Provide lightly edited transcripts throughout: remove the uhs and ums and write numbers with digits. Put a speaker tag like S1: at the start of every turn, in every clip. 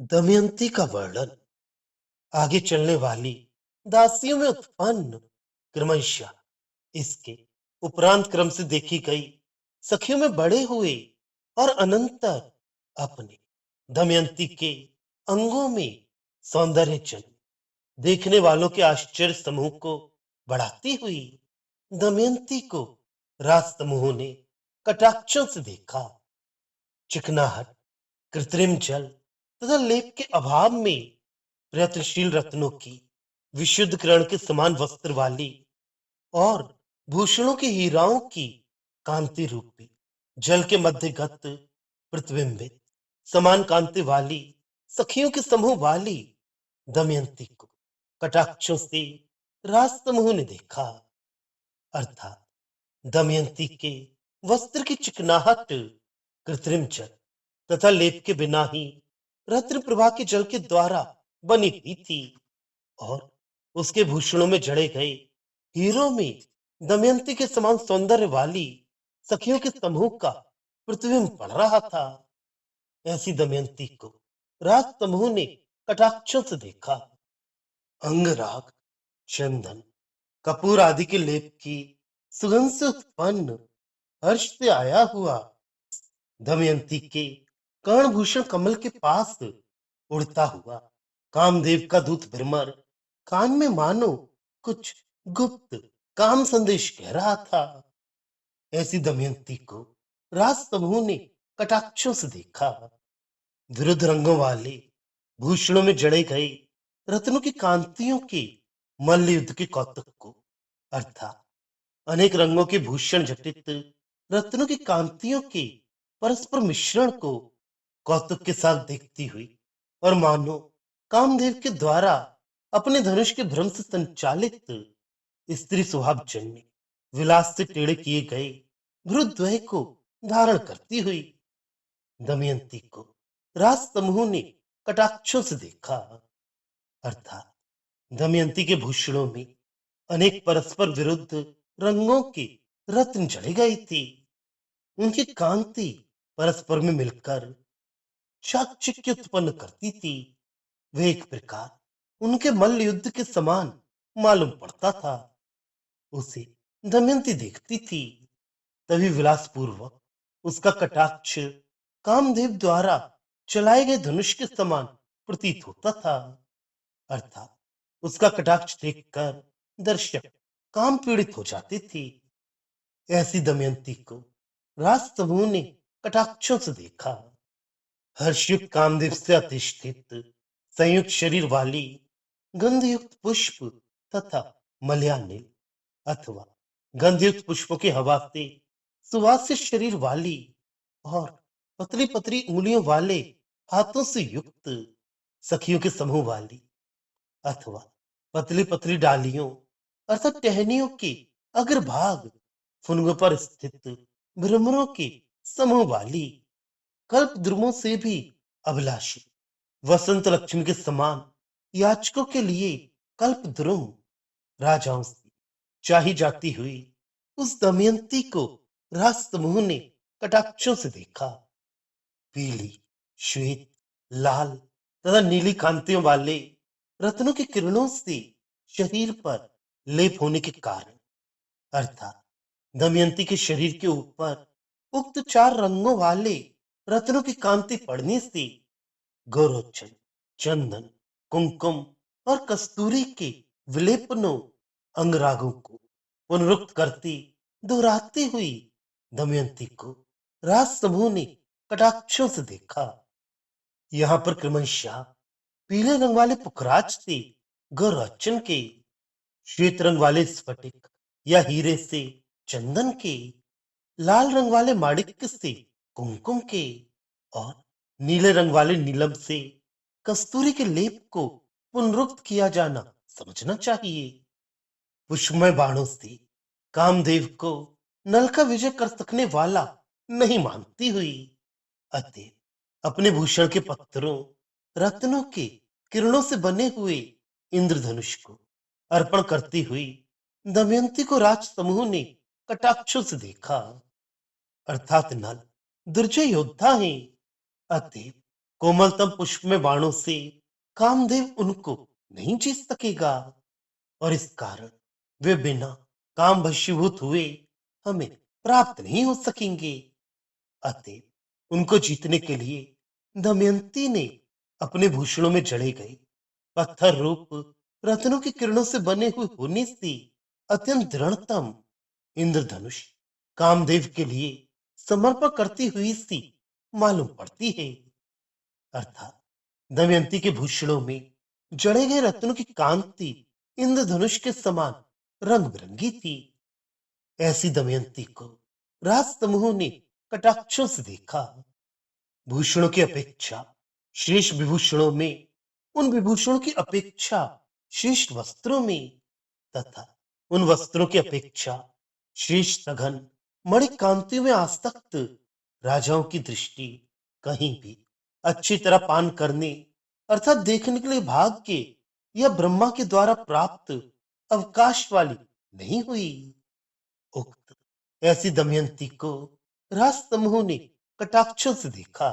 S1: दमयंती का वर्णन आगे चलने वाली दासियों में उत्पन्न क्रमशः इसके उपरांत क्रम से देखी गई सखियों में बड़े हुए और अनंतर अपने दमयंती के अंगों में सौंदर्य जन्म देखने वालों के आश्चर्य समूह को बढ़ाती हुई दमयंती को राज समूह ने कटाक्षों से देखा। चिकनाहट, कृत्रिम जल तथा लेप के अभाव में प्रयत्नशील रत्नों की विशुद्ध किरण के समान वस्त्र वाली और भूषणों के हीराओं की कांति रूपी जल के मध्यगत प्रतिबिंबित समान कांति वाली सखियों के समूह वाली दमयंती को कटाक्षों से राज समूह ने देखा। अर्थात दमयंती के वस्त्र की चिकनाहट कृत्रिम जल तथा लेप के बिना ही रत्न प्रभा के जल के द्वारा बनी हुई थी और उसके भूषणों में जड़े गए हीरो में दमयंती के समान सौंदर्य वाली सखियों के समूह का प्रतिबिंब पड़ रहा था। ऐसी दमयंती को राज समूह ने कटाक्षों से देखा। अंगराग, चंदन, कपूर आदि के लेप की सुगंध से उत्पन्न हर्ष से आया हुआ दमयंती के कर्णभूषण कमल के पास उड़ता हुआ कामदेव का दूत भ्रमर कान में मानो कुछ गुप्त काम संदेश कह रहा था। ऐसी दमयंती को राज समूह ने कटाक्षों से देखा। विरुद्ध रंगों वाले भूषणों में जड़े गए रत्नों की कांतियों के मल्ल युद्ध के कौतुक को अर्थात अनेक रंगों के भूषण जटित रत्नों की कांतियों के परस्पर मिश्रण को कौतुक के साथ देखती हुई और मानो कामदेव के द्वारा अपने धनुष के भ्रम से संचालित स्त्री स्वभाव जन्य विलास से टेढ़े किए गए भ्रुद्वय को धारण करती हुई दमयंती को राज समूह ने कटाक्षों से देखा। अर्थात दमयंती के भूषणों में अनेक परस्पर विरुद्ध रंगों के रत्न जड़े गए थे। उनकी कांति परस्पर में मिलकर चाकचिक्य उत्पन्न करती थी। वे एक प्रकार उनके मल्ल युद्ध के समान मालूम पड़ता था। उसे दमयंती देखती थी तभी विलासपूर्वक उसका कटाक्ष कामदेव द्वारा चलाए गए धनुष के समान प्रतीत होता था। अर्थात उसका कटाक्ष देखकर दर्शक काम पीड़ित हो जाते थे। ऐसी दमयंती को राज समूह ने कटाक्षों से देखा। हर्षयुक्त कामदेव से अधिष्ठित संयुक्त शरीर वाली गंधयुक्त पुष्प तथा मलयानिल अथवा गंधयुक्त पुष्पों की हवा से सुवासित शरीर वाली और पतली पतली उंगलियों वाले हाथों से युक्त सखियों के समूह वाली अथवा पतली पतली डालियों अर्थात टहनियों के अग्रभाग फुनगों पर स्थित भ्रमरों के समूह वाली कल्प द्रुमों से भी अभिलाषी वसंत लक्ष्मी के समान याचकों के लिए कल्प द्रुम राजाओं से चाही जाती हुई उस दमयंती को राज समूह ने कटाक्षों से देखा। पीली, श्वेत, लाल तथा नीली कांतियों वाले रत्नों की किरणों से शरीर पर लेप होने के कारण अर्थात दमयंती के शरीर के ऊपर उक्त चार रंगों वाले रत्नों की कांति पड़ने से गौरोचन, चंदन, कुमकुम और कस्तूरी के विलेपनों अंगरागों को पुनरुक्त करती दोहराती हुई दमयंती को राज समूह ने कटाक्षों से देखा। यहाँ पर क्रमशः पीले रंग वाले पुखराज से गौरोचन के, श्वेत रंग वाले स्फटिक या हीरे से चंदन के, लाल रंग वाले माणिक्य से कुमकुम के और नीले रंग वाले नीलम से कस्तूरी के लेप को पुनरुक्त किया जाना समझना चाहिए। पुष्पमय बाणों से कामदेव को नल का विजय कर सकने वाला नहीं मानती हुई अतः अपने भूषण के पत्थरों रत्नों के किरणों से बने हुए इंद्रधनुष को अर्पण करती हुई दमयंती को राज समूह ने कटाक्षों से देखा। अर्थात नल दुर्जय योद्धा हैं अतः कोमलतम पुष्प में बाणों से कामदेव उनको नहीं जीत सकेगा और इस कारण वे बिना काम भस्मीभूत हुए हमें प्राप्त नहीं हो सकेंगे। अतः उनको जीतने के लिए दमयंती ने अपने भूषणों में जड़े गए पत्थर रूप रत्नों की किरणों से बने हुए होने से अत्यंत दृढ़तम इंद्रधनुष कामदेव के लिए समर्पण करती हुई सी मालूम पड़ती है। अर्थात दमयंती के भूषणों में जड़े गए रत्नों की कांति इंद्रधनुष के समान रंग बिरंगी थी। ऐसी दमयंती को राज समूह ने कटाक्षों से देखा। भूषणों की अपेक्षा श्रेष्ठ विभूषणों में, उन विभूषणों की अपेक्षा श्रेष्ठ वस्त्रों में तथा उन वस्त्रों की अपेक्षा श्रेष्ठ सघन मणिकांतियों में आसक्त राजाओं की दृष्टि कहीं भी अच्छी तरह पान करने अर्थात देखने के लिए भाग्य या ब्रह्मा के द्वारा प्राप्त अवकाश वाली नहीं हुई। उक्त ऐसी दमयंती को राज समूह ने कटाक्षों से देखा।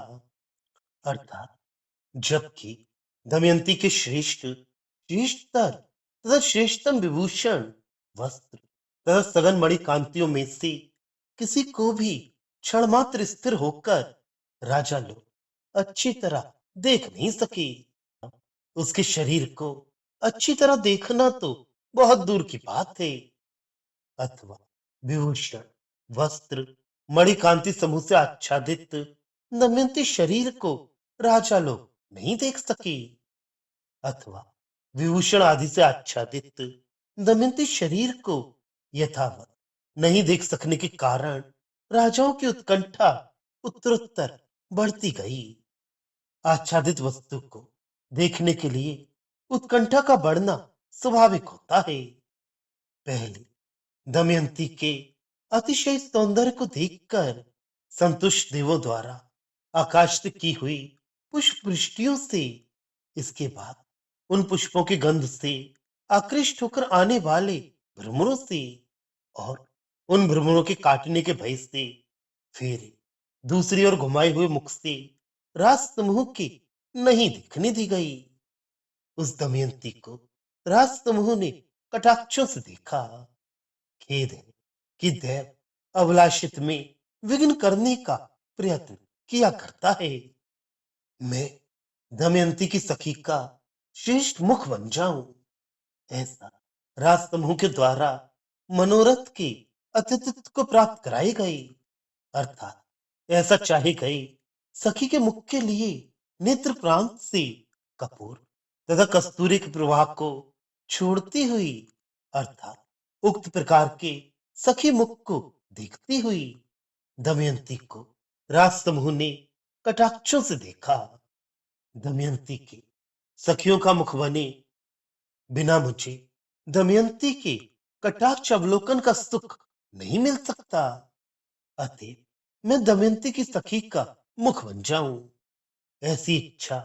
S1: अर्थात जबकि दमयंती के श्रेष्ठतर तथा श्रेष्ठतम विभूषण वस्त्र तथा सघन मणि कांतियों में से किसी को भी क्षण मात्र स्थिर होकर राजा लोग अच्छी तरह देख नहीं सके। उसके शरीर को अच्छी तरह देखना तो बहुत दूर की बात है। अथवा विभूषण वस्त्र मणिकांति समूह से आच्छादित दमयंती शरीर को राजा लोग नहीं देख सके। अथवा विभूषण आदि से आच्छादित दमयंती शरीर को यथावत नहीं देख सकने के कारण राजाओं की उत्कंठा उत्तरोत्तर बढ़ती गई। आच्छादित वस्तु को देखने के लिए उत्कंठा का बढ़ना स्वाभाविक होता है। पहले दमयंती के अतिशय सौंदर्य को देखकर संतुष्ट देवों द्वारा आकाश से की हुई पुष्प वृष्टियों से, इसके बाद उन पुष्पों की गंध से आकृष्ट होकर आने वाले भ्रमरों से और उन भ्रमरों के काटने के भय से फिर दूसरी ओर घुमाए हुए मुख से राज समूह की नहीं दिखने दी गई। उस दमयंती को राज समूह ने कटाक्षों से देखा। खेद है कि देव अभिलाषित में विघ्न करने का प्रयत्न किया करता है। मैं दमयंती की सखी का श्रेष्ठ मुख बन जाऊं, ऐसा राज समूह के द्वारा मनोरथ के अतिथित्व को प्राप्त कराई गई। अर्थात ऐसा चाहे गई सखी के मुख के लिए नेत्र प्रांत से कपूर तथा कस्तूरी के प्रवाह को छोड़ती हुई अर्थात उक्त प्रकार के सखी मुख को देखती हुई दमयंती को राज समूह ने कटाक्षों से देखा। दमयंती के सखियों का मुख बने बिना मुझे दमयंती के कटाक्ष अवलोकन का सुख नहीं मिल सकता। अतः मैं दमयंती की सखी का मुख बन जाऊं, ऐसी इच्छा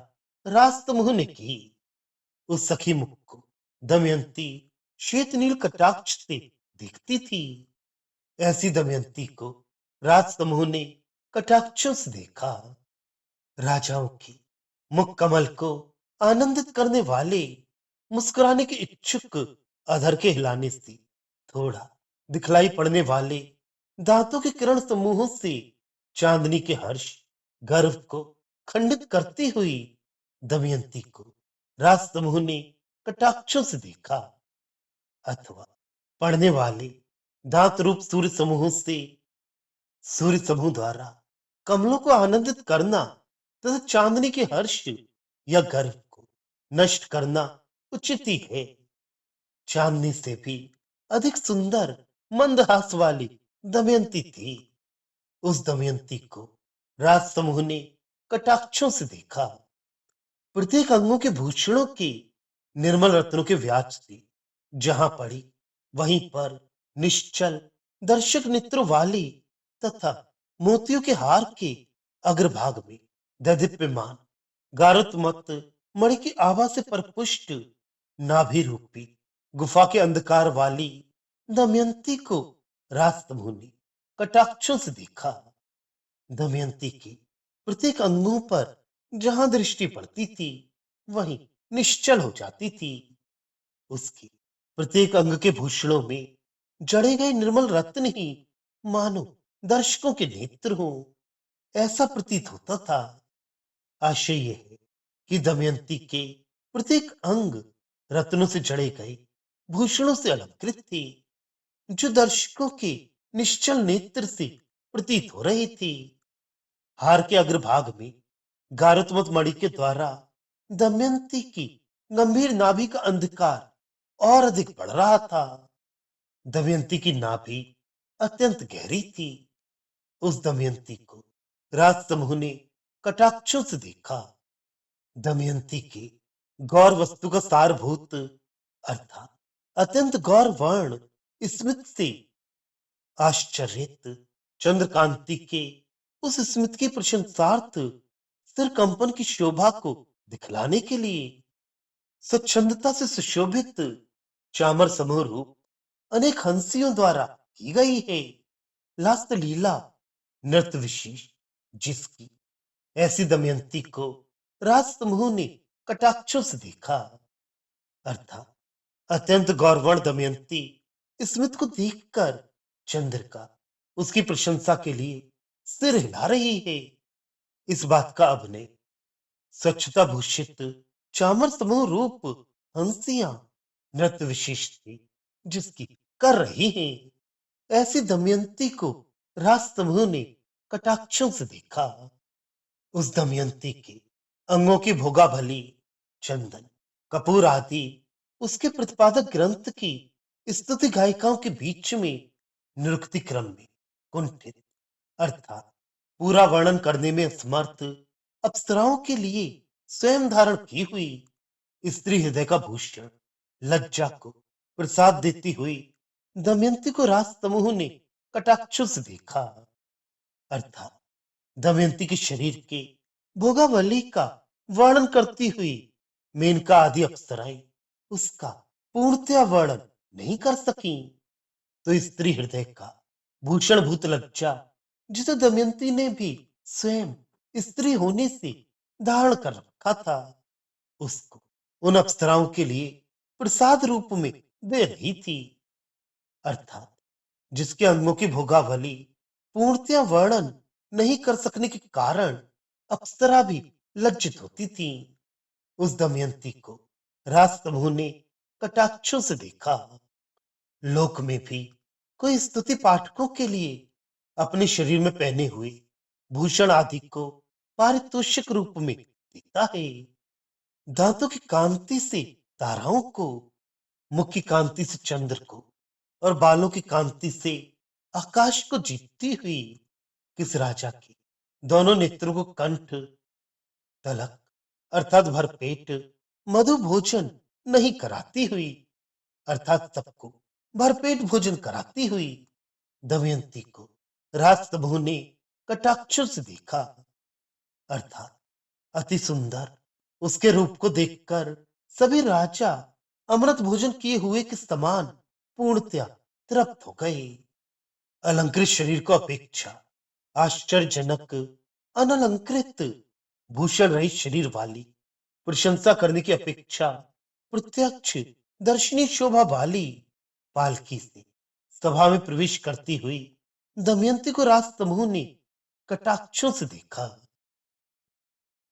S1: राज समूह ने की। उस सखी मुख को दमयंती श्वेत नील कटाक्ष से देखती थी। ऐसी दमयंती को राज समूह ने कटाक्षों से देखा। राजाओं की मुख कमल को आनंदित करने वाले मुस्कुराने के इच्छुक अधर के हिलाने से थोड़ा दिखलाई पड़ने वाले दांतों के किरण समूहों से चांदनी के हर्ष गर्व को खंडित करती हुई दमयंती को राज समूह ने कटाक्षों से देखा। अथवा पढ़ने वाले दांत रूप सूर्य समूहों से सूर्य समूह द्वारा कमलों को आनंदित करना तथा चांदनी के हर्ष या गर्व को नष्ट करना उचित ही है। चांदनी से भी अधिक सुंदर मंदहास वाली दमयंती थी। उस दमयंती को राज समूह ने कटाक्षों से देखा। प्रत्येक अंगों के भूषणों की निर्मल रत्नों के व्याज से जहां पड़ी वहीं पर निश्चल दर्शक नेत्रों वाली तथा मोतियों के हार के अग्रभाग में दैदीप्यमान गारुत्मत मणि की आभा से परपुष्ट नाभि रूपी गुफा के अंधकार वाली दमयंती को राज समूह ने कटाक्षों से देखा। दमयंती के प्रत्येक अंगों पर जहां दृष्टि पड़ती थी वहीं निश्चल हो जाती थी। उसके प्रत्येक अंग के भूषणों में जड़े गए निर्मल रत्न ही मानो दर्शकों के नेत्र हो, ऐसा प्रतीत होता था। आशय यह है कि दमयंती के प्रत्येक अंग रत्नों से जड़े गए भूषणों से अलंकृत थे, जो दर्शकों के निश्चल नेत्र से प्रतीत हो रही थी। हार के अग्रभाग में गारुत्मत मणि के द्वारा दमयंती की गंभीर नाभि का अंधकार और अधिक बढ़ रहा था। दमयंती की नाभि अत्यंत गहरी थी। उस दमयंती को राज समूह ने कटाक्षों से देखा। दमयंती के गौर वस्तु का सारभूत अर्थात अत्यंत गौर वर्ण स्मित से आश्चर्यित चंद्रकांति के उस स्मित की प्रशंसार्थ सिर कंपन की शोभा को दिखलाने के लिए स्वच्छंदता से सुशोभित चामर समूह रूप अनेक हंसियों द्वारा की गई है। लास्त लीला नृत्य विशेष जिसकी ऐसी दमयंती को राज समूह ने कटाक्षों से देखा, अर्थात अत्यंत गौरवर्ण दमयंती स्मित को देखकर चंद्रिका उसकी प्रशंसा के लिए सिर हिला रही है। इस बात का अभिनय स्वच्छता भूषित चामर समूह रूप हंसियां नृत्य विशेष थी जिसकी कर रही है। ऐसी दमयंती को राज समूह ने कटाक्षों से देखा। उस दमयंती के अंगों की भोगा भली चंदन कपूर आदि उसके प्रतिपादक ग्रंथ की स्तुति गायिकाओं के बीच में निरुक्ति क्रम में कुंठित अर्थात पूरा वर्णन करने में असमर्थ अप्सराओं के लिए स्वयं धारण की हुई स्त्री हृदय का भूषण लज्जा को प्रसाद देती हुई दमयंती को राज समूह ने कटाक्षों से देखा, अर्थात दमयंती के शरीर के भोगावली का वर्णन करती हुई मेनका आदि अप्सराएं उसका पूर्णतया वर्णन नहीं कर सकी। तो स्त्री हृदय का भूषण भूत लज्जा जिसे दमयंती ने भी स्वयं स्त्री होने से धारण कर रखा था, उसको उन अप्सराओं के लिए प्रसाद रूप में दे रही थी, अर्थात जिसके अंगों की भोगावली पूर्णतया वर्णन नहीं कर सकने के कारण अप्सरा भी लज्जित होती थी। उस दमयंती को राज समूह ने कटाक्षों से देखा। लोक में भी कोई स्तुति पाठकों के लिए अपने शरीर में पहने हुए भूषण आदि को पारितोषिक रूप में देता है। दांतों की कांति से ताराओं को, मुख की कांति से चंद्र को और बालों की कांति से आकाश को जीतती हुई किस राजा के दोनों नेत्रों को कंठ तलक अर्थात भरपेट मधु भोजन नहीं कराती हुई, अर्थात सबको भरपेट भोजन कराती हुई दमयंती को राज समूह ने कटाक्षों से देखा, अर्थात अति सुंदर उसके रूप को देखकर सभी राजा अमृत भोजन किए हुए के समान पूर्णतया तृप्त हो गए। अलंकृत शरीर को अपेक्षा आश्चर्यजनक अनलंकृत भूषण रहित शरीर वाली प्रशंसा करने की अपेक्षा प्रत्यक्ष दर्शनीय शोभा वाली पालकी से सभा में प्रवेश करती हुई दमयंती को राज समूह ने कटाक्षों से देखा।